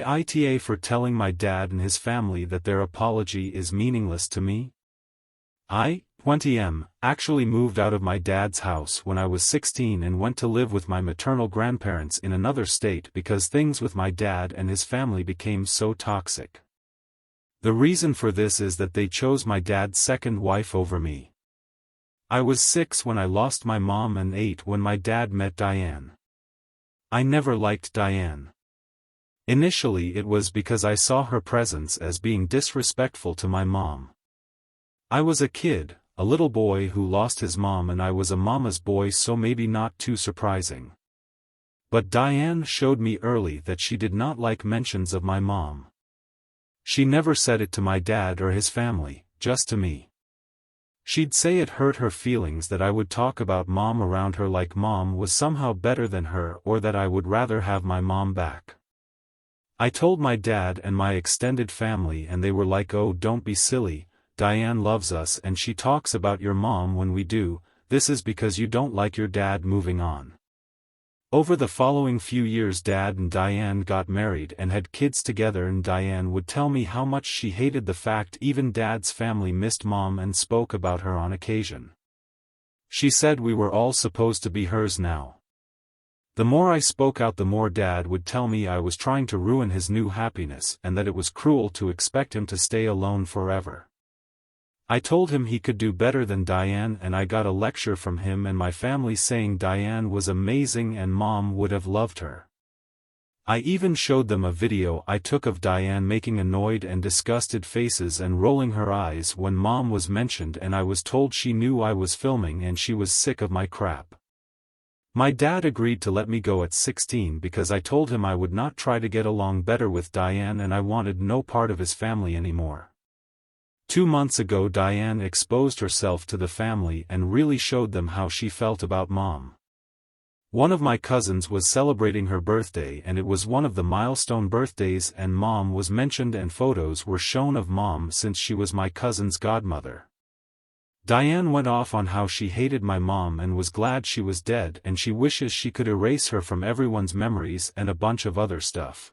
ITA for telling my dad and his family that their apology is meaningless to me? I, 20M, actually moved out of my dad's house when I was 16 and went to live with my maternal grandparents in another state because things with my dad and his family became so toxic. The reason for this is that they chose my dad's second wife over me. I was 6 when I lost my mom and 8 when my dad met Diane. I never liked Diane. Initially it was because I saw her presence as being disrespectful to my mom. I was a kid, a little boy who lost his mom, and I was a mama's boy, so maybe not too surprising. But Diane showed me early that she did not like mentions of my mom. She never said it to my dad or his family, just to me. She'd say it hurt her feelings that I would talk about mom around her like mom was somehow better than her, or that I would rather have my mom back. I told my dad and my extended family and they were like, "Oh, don't be silly, Diane loves us and she talks about your mom when we do, this is because you don't like your dad moving on." Over the following few years Dad and Diane got married and had kids together, and Diane would tell me how much she hated the fact even Dad's family missed Mom and spoke about her on occasion. She said we were all supposed to be hers now. The more I spoke out, the more Dad would tell me I was trying to ruin his new happiness and that it was cruel to expect him to stay alone forever. I told him he could do better than Diane, and I got a lecture from him and my family saying Diane was amazing and Mom would have loved her. I even showed them a video I took of Diane making annoyed and disgusted faces and rolling her eyes when Mom was mentioned, and I was told she knew I was filming and she was sick of my crap. My dad agreed to let me go at 16 because I told him I would not try to get along better with Diane and I wanted no part of his family anymore. 2 months ago Diane exposed herself to the family and really showed them how she felt about Mom. One of my cousins was celebrating her birthday and it was one of the milestone birthdays, and Mom was mentioned and photos were shown of Mom since she was my cousin's godmother. Diane went off on how she hated my mom and was glad she was dead and she wishes she could erase her from everyone's memories and a bunch of other stuff.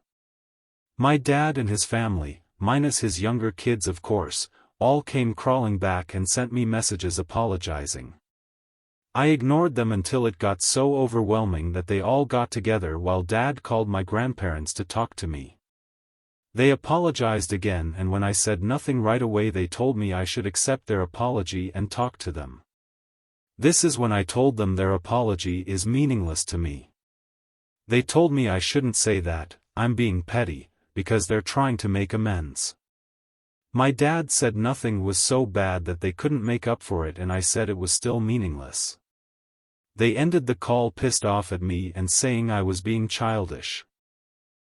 My dad and his family, minus his younger kids of course, all came crawling back and sent me messages apologizing. I ignored them until it got so overwhelming that they all got together while Dad called my grandparents to talk to me. They apologized again, and when I said nothing right away they told me I should accept their apology and talk to them. This is when I told them their apology is meaningless to me. They told me I shouldn't say that, I'm being petty, because they're trying to make amends. My dad said nothing was so bad that they couldn't make up for it, and I said it was still meaningless. They ended the call pissed off at me and saying I was being childish.